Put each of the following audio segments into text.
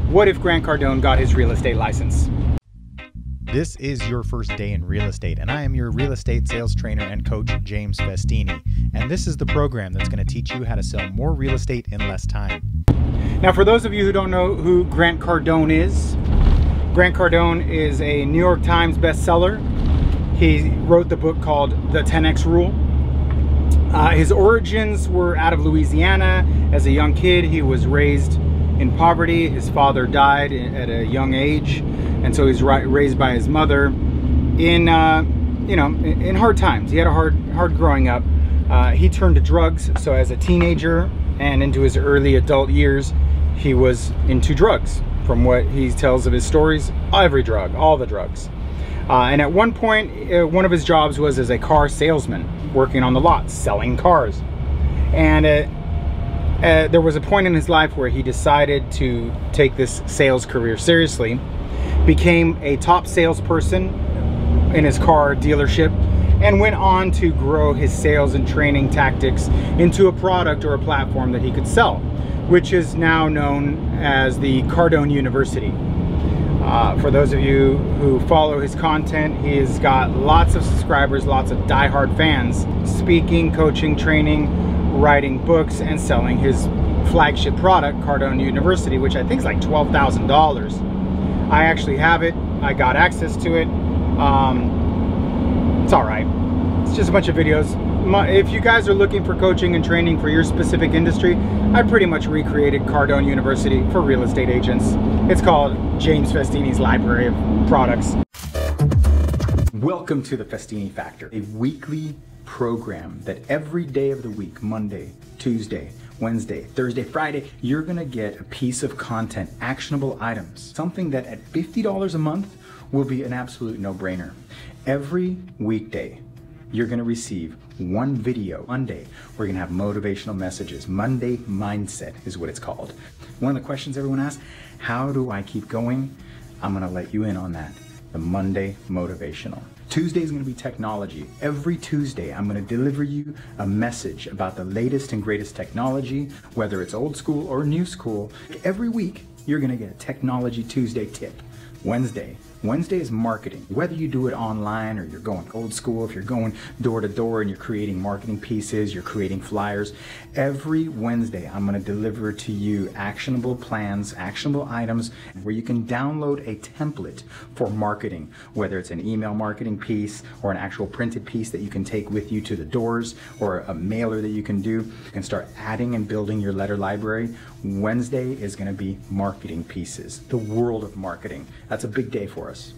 What if Grant Cardone got his real estate license? This is your first day in real estate, and I am your real estate sales trainer and coach, James Festini. And this is the program that's going to teach you how to sell more real estate in less time. Now, for those of you who don't know who Grant Cardone is, Grant Cardone is a New York Times bestseller. He wrote the book called The 10X Rule. His origins were out of Louisiana. As a young kid, he was raised in poverty. His father died at a young age, and so he's raised by his mother in in hard times. He had a hard growing up. He turned to drugs. So as a teenager and into his early adult years, he was into drugs. From what he tells of his stories, every drug, all the drugs. And at one point, one of his jobs was as a car salesman, working on the lot, selling cars. And there was a point in his life where he decided to take this sales career seriously, became a top salesperson in his car dealership, and went on to grow his sales and training tactics into a product or a platform that he could sell, which is now known as the Cardone University. For those of you who follow his content, he's got lots of subscribers, lots of diehard fans, speaking, coaching, training, writing books, and selling his flagship product, Cardone University, which I think is like $12,000. I actually have it. I got access to it. It's all right. It's just a bunch of videos. If you guys are looking for coaching and training for your specific industry, I pretty much recreated Cardone University for real estate agents. It's called James Festini's Library of Products. Welcome to the Festini Factor, a weekly program that every day of the week, Monday, Tuesday, Wednesday, Thursday, Friday, you're gonna get a piece of content, actionable items, something that at $50 a month will be an absolute no-brainer. Every weekday, you're gonna receive one video. Monday, we're gonna have motivational messages. Monday Mindset is what it's called. One of the questions everyone asks, how do I keep going? I'm gonna let you in on that. The Monday Motivational. Tuesday is gonna be technology. Every Tuesday, I'm gonna deliver you a message about the latest and greatest technology, whether it's old school or new school. Every week, you're gonna get a Technology Tuesday tip. Wednesday is marketing. Whether you do it online or you're going old school, if you're going door to door and you're creating marketing pieces, you're creating flyers, every Wednesday I'm going to deliver to you actionable plans, actionable items where you can download a template for marketing, whether it's an email marketing piece or an actual printed piece that you can take with you to the doors or a mailer that you can do. You can start adding and building your letter library. Wednesday is going to be marketing pieces, the world of marketing. That's a big day for us.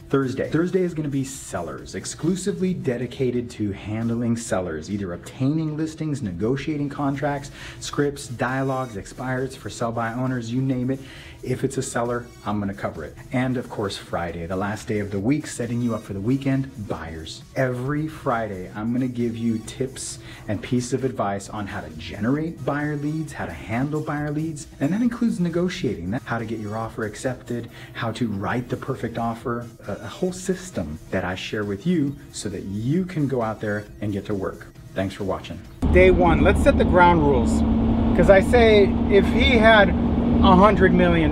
Thursday is going to be sellers, exclusively dedicated to handling sellers, either obtaining listings, negotiating contracts, scripts, dialogues, expires for sell-by owners, you name it. If it's a seller, I'm going to cover it. And of course, Friday, the last day of the week, setting you up for the weekend, buyers. Every Friday, I'm going to give you tips and pieces of advice on how to generate buyer leads, how to handle buyer leads, and that includes negotiating, how to get your offer accepted, how to write the perfect offer, a whole system that I share with you so that you can go out there and get to work. Thanks for watching. Day one, let's set the ground rules. Because I say if he had $100 million,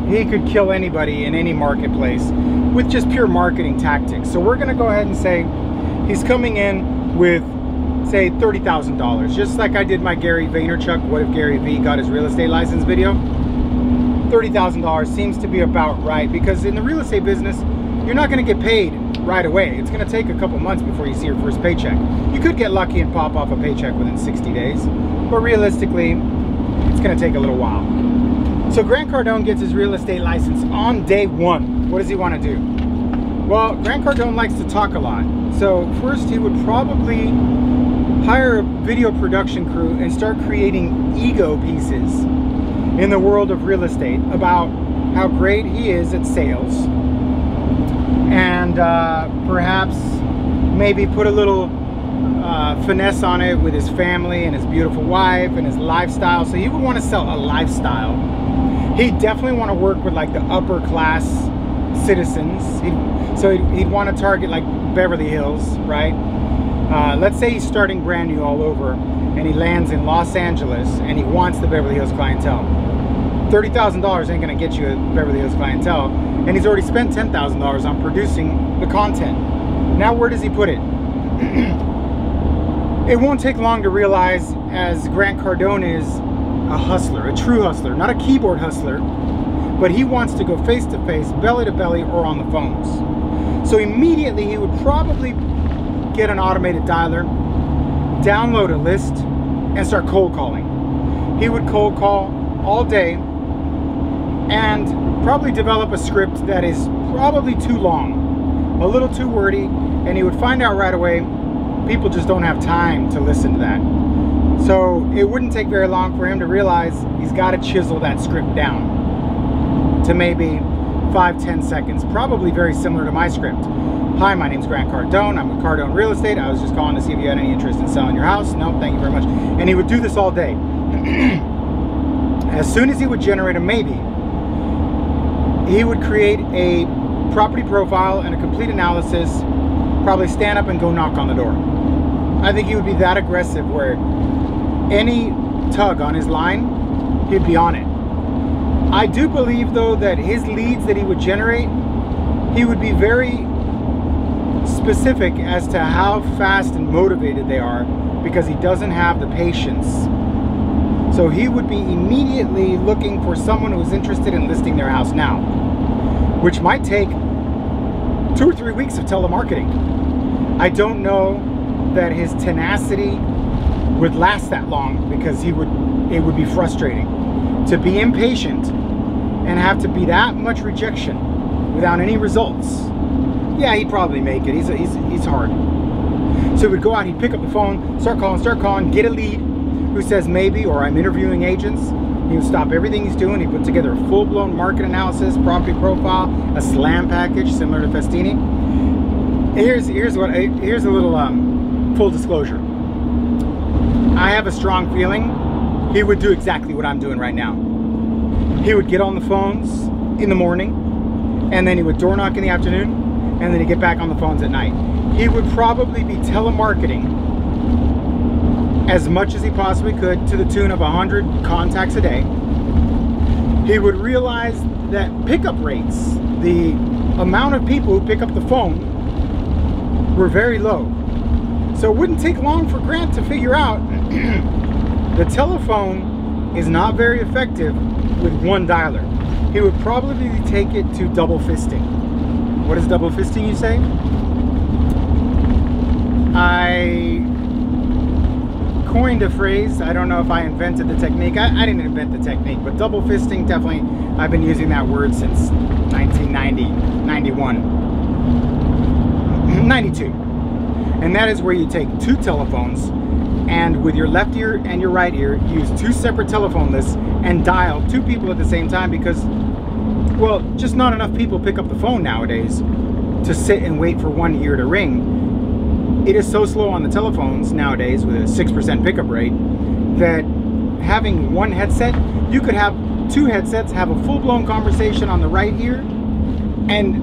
he could kill anybody in any marketplace with just pure marketing tactics. So we're gonna go ahead and say he's coming in with, say, $30,000, just like I did my Gary Vaynerchuk, what if Gary V got his real estate license video. $30,000 seems to be about right, because in the real estate business, you're not gonna get paid right away. It's gonna take a couple months before you see your first paycheck. You could get lucky and pop off a paycheck within 60 days, but realistically, it's gonna take a little while. So Grant Cardone gets his real estate license on day one. What does he wanna do? Well, Grant Cardone likes to talk a lot. So first he would probably hire a video production crew and start creating ego pieces in the world of real estate about how great he is at sales, and perhaps maybe put a little finesse on it with his family and his beautiful wife and his lifestyle. So he would want to sell a lifestyle. He'd definitely want to work with like the upper class citizens. He'd want to target like Beverly Hills, right? Let's say he's starting brand new all over and he lands in Los Angeles and he wants the Beverly Hills clientele. $30,000 ain't gonna get you a Beverly Hills clientele, and he's already spent $10,000 on producing the content. Now where does he put it? It won't take long to realize, as Grant Cardone is a hustler, a true hustler, not a keyboard hustler, but he wants to go face to face, belly to belly, or on the phones. So immediately he would probably get an automated dialer, download a list, and start cold calling. He would cold call all day and probably develop a script that is probably too long, a little too wordy, and he would find out right away people just don't have time to listen to that. So it wouldn't take very long for him to realize he's got to chisel that script down to maybe 5-10 seconds, probably very similar to my script. Hi, my name's Grant Cardone. I'm with Cardone Real Estate. I was just calling to see if you had any interest in selling your house. No, thank you very much. And he would do this all day. As soon as he would generate a maybe, he would create a property profile and a complete analysis, probably stand up and go knock on the door. I think he would be that aggressive where any tug on his line, he'd be on it. I do believe though that his leads that he would generate, he would be very specific as to how fast and motivated they are, because he doesn't have the patience. So he would be immediately looking for someone who is interested in listing their house now, which might take 2 or 3 weeks of telemarketing. I don't know that his tenacity would last that long, because it would be frustrating to be impatient and have to be that much rejection without any results. Yeah, he'd probably make it. He's hard. So he would go out, he'd pick up the phone, start calling, get a lead who says maybe, or I'm interviewing agents. He would stop everything he's doing. He put together a full-blown market analysis, property profile, a slam package similar to Festini. Here's a little full disclosure. I have a strong feeling he would do exactly what I'm doing right now. He would get on the phones in the morning, and then he would door knock in the afternoon, and then he'd get back on the phones at night. He would probably be telemarketing as much as he possibly could, to the tune of 100 contacts a day. He would realize that pickup rates, the amount of people who pick up the phone, were very low. So it wouldn't take long for Grant to figure out the telephone is not very effective with one dialer. He would probably take it to double fisting. What is double fisting, you say? I coined a phrase. I don't know if I invented the technique. I didn't invent the technique, but double fisting, definitely, I've been using that word since 1990, 91, 92. And that is where you take 2 telephones, and with your left ear and your right ear, use 2 separate telephone lists and dial 2 people at the same time, because, well, just not enough people pick up the phone nowadays to sit and wait for one ear to ring. It is so slow on the telephones nowadays with a 6% pickup rate that having one headset, you could have 2 headsets, have a full-blown conversation on the right ear and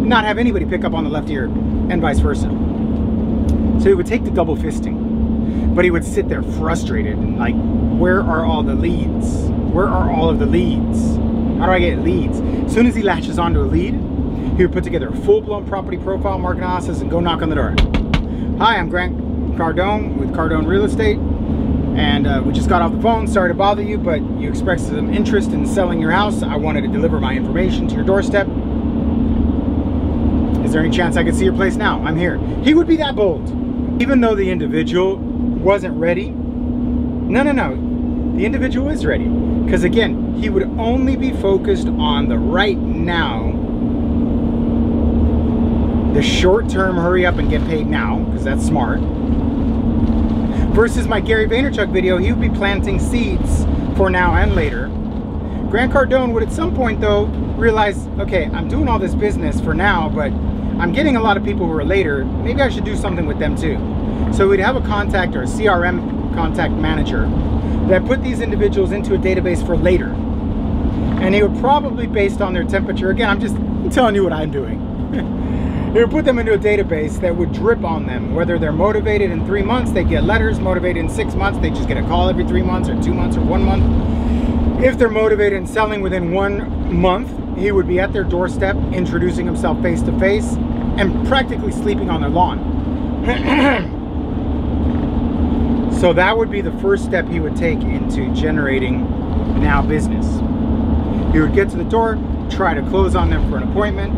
not have anybody pick up on the left ear, and vice versa. So he would take the double fisting, but he would sit there frustrated and like, where are all the leads? Where are all of the leads? How do I get leads? As soon as he latches onto a lead, he would put together a full-blown property profile, market analysis, and go knock on the door. Hi, I'm Grant Cardone with Cardone Real Estate, and we just got off the phone. Sorry to bother you, but you expressed some interest in selling your house. I wanted to deliver my information to your doorstep. Is there any chance I could see your place now? I'm here. He would be that bold. Even though the individual wasn't ready, no, the individual is ready. Because again, he would only be focused on the right now, the short-term hurry up and get paid now, because that's smart. Versus my Gary Vaynerchuk video, he would be planting seeds for now and later. Grant Cardone would at some point though realize, okay, I'm doing all this business for now, but I'm getting a lot of people who are later. Maybe I should do something with them too. So we'd have a contact or a CRM contact manager that put these individuals into a database for later. And he would probably, based on their temperature, again, I'm telling you what I'm doing. He would put them into a database that would drip on them. Whether they're motivated in 3 months, they get letters. Motivated in 6 months, they just get a call every 3 months or 2 months or 1 month. If they're motivated and selling within 1 month, he would be at their doorstep, introducing himself face to face, and practically sleeping on their lawn. So that would be the first step he would take into generating now business. He would get to the door, try to close on them for an appointment.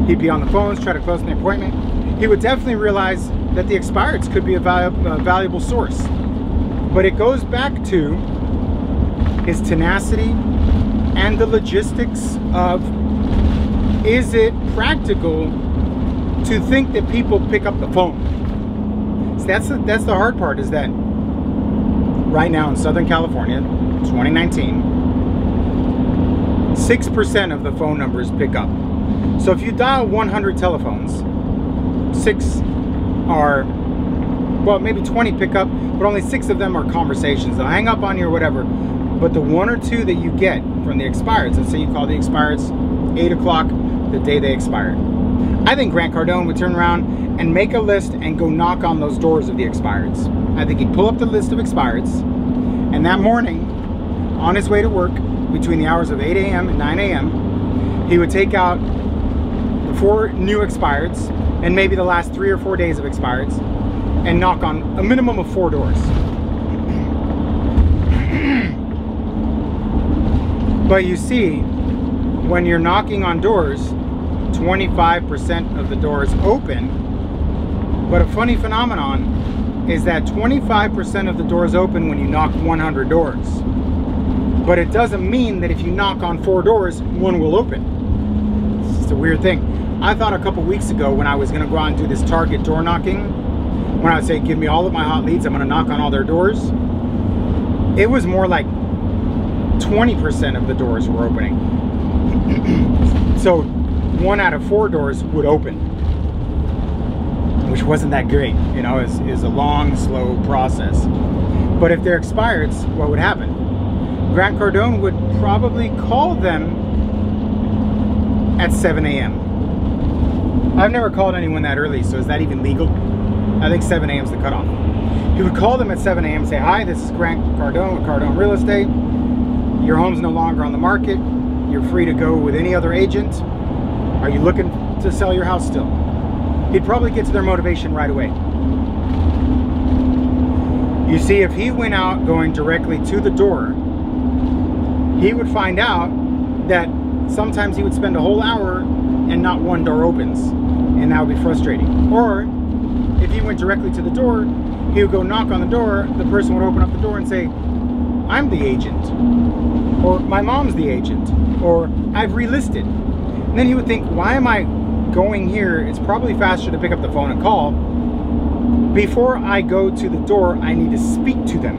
He'd be on the phones, try to close on the appointment. He would definitely realize that the expireds could be a valuable source. But it goes back to his tenacity and the logistics of, is it practical to think that people pick up the phone? So that's the hard part, is that right now in Southern California, 2019, 6% of the phone numbers pick up. So if you dial 100 telephones, 6 are, well, maybe 20 pick up, but only 6 of them are conversations. They'll hang up on you or whatever. But the 1 or 2 that you get from the expireds, let's say you call the expireds 8 o'clock the day they expired. I think Grant Cardone would turn around and make a list and go knock on those doors of the expireds. I think he'd pull up the list of expireds, and that morning, on his way to work, between the hours of 8 a.m. and 9 a.m., he would take out the 4 new expireds and maybe the last 3 or 4 days of expireds and knock on a minimum of 4 doors. But you see, when you're knocking on doors, 25% of the doors open. But a funny phenomenon is that 25% of the doors open when you knock 100 doors. But it doesn't mean that if you knock on 4 doors, 1 will open. It's just a weird thing. I thought a couple weeks ago when I was going to go out and do this target door knocking, when I would say, give me all of my hot leads, I'm going to knock on all their doors, it was more like 20% of the doors were opening. So 1 out of 4 doors would open, which wasn't that great. You know, is a long, slow process. But if they're expireds, what would happen? Grant Cardone would probably call them at 7 a.m. I've never called anyone that early, so is that even legal? I think 7 a.m. is the cutoff. He would call them at 7 a.m. and say, hi, this is Grant Cardone with Cardone Real Estate. Your home's no longer on the market. You're free to go with any other agent. Are you looking to sell your house still? He'd probably get to their motivation right away. You see, if he went out going directly to the door, he would find out that sometimes he would spend a whole hour and not 1 door opens, and that would be frustrating. Or if he went directly to the door, he would go knock on the door, the person would open up the door and say, I'm the agent, or my mom's the agent, or I've relisted. And then he would think, why am I going here? It's probably faster to pick up the phone and call. Before I go to the door, I need to speak to them.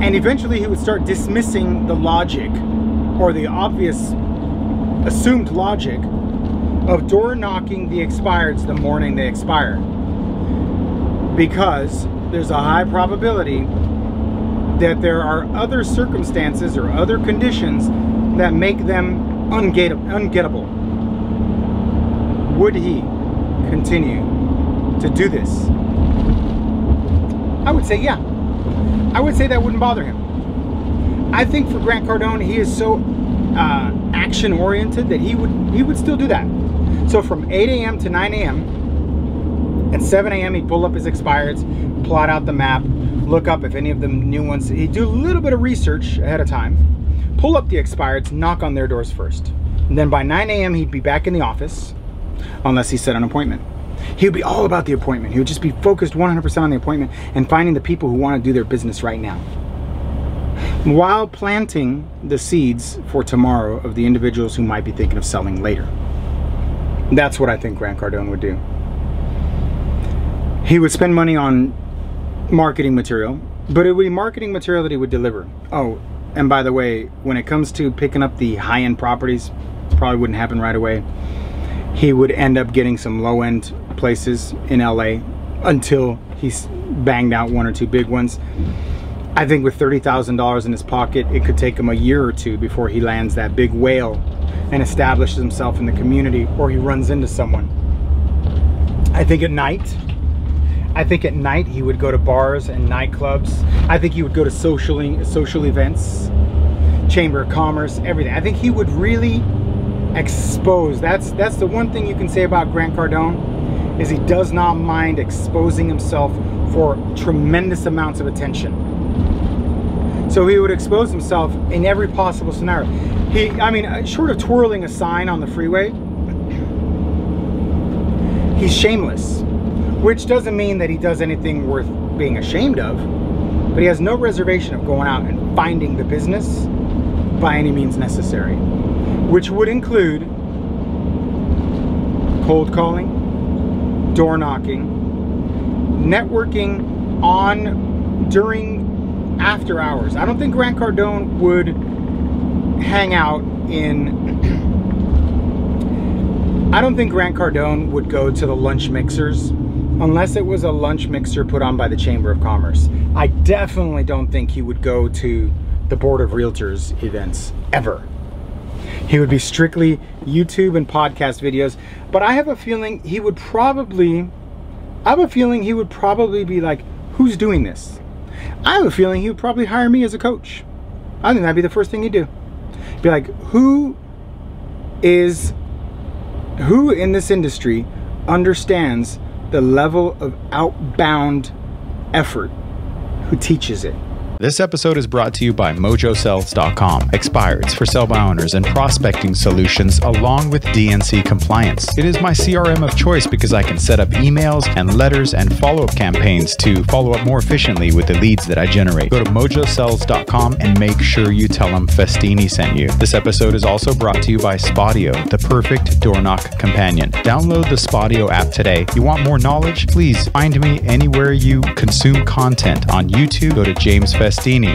And eventually he would start dismissing the logic, or the obvious assumed logic, of door knocking the expireds the morning they expire. Because there's a high probability that there are other circumstances or other conditions that make them ungettable. Would he continue to do this? I would say yeah. I would say that wouldn't bother him. I think for Grant Cardone, he is so action oriented that he would still do that. So from 8 a.m. to 9 a.m. at 7 a.m. he'd pull up his expireds, plot out the map, look up if any of the new ones, he'd do a little bit of research ahead of time, pull up the expireds, knock on their doors first. And then by 9 a.m. he'd be back in the office, unless he set an appointment. He would be all about the appointment. He would just be focused 100% on the appointment and finding the people who want to do their business right now, while planting the seeds for tomorrow of the individuals who might be thinking of selling later. That's what I think Grant Cardone would do. He would spend money on marketing material, but it would be marketing material that he would deliver. Oh, and by the way, when it comes to picking up the high-end properties, probably wouldn't happen right away. He would end up getting some low-end places in LA until he's banged out 1 or 2 big ones. I think with $30,000 in his pocket, it could take him a year or 2 before he lands that big whale and establishes himself in the community, or he runs into someone. I think at night, I think at night he would go to bars and nightclubs. I think he would go to social events, Chamber of Commerce, everything. I think he would really expose. That's the one thing you can say about Grant Cardone, is he does not mind exposing himself for tremendous amounts of attention. So he would expose himself in every possible scenario. I mean, short of twirling a sign on the freeway, he's shameless, which doesn't mean that he does anything worth being ashamed of, but he has no reservation of going out and finding the business by any means necessary, which would include cold calling, door knocking, networking during after hours. I don't think Grant Cardone would hang out I don't think Grant Cardone would go to the lunch mixers unless it was a lunch mixer put on by the Chamber of Commerce. I definitely don't think he would go to the Board of Realtors events ever. He would be strictly YouTube and podcast videos, but I have a feeling he would probably be like, who's doing this? I have a feeling he would probably hire me as a coach. I think that'd be the first thing he'd do. Be like, who in this industry understands the level of outbound effort, who teaches it? This episode is brought to you by MojoSells.com. Expireds for sell by owners and prospecting solutions along with DNC compliance. It is my CRM of choice because I can set up emails and letters and follow-up campaigns to follow up more efficiently with the leads that I generate. Go to MojoSells.com and make sure you tell them Festini sent you. This episode is also brought to you by Spodio, the perfect door knock companion. Download the Spodio app today. You want more knowledge? Please find me anywhere you consume content. On YouTube, go to James Festini.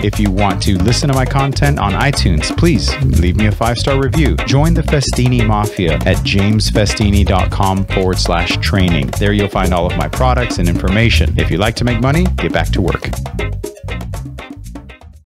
If you want to listen to my content on iTunes, please leave me a 5-star review. Join the Festini Mafia at jamesfestini.com/training. There you'll find all of my products and information. If you like to make money, get back to work.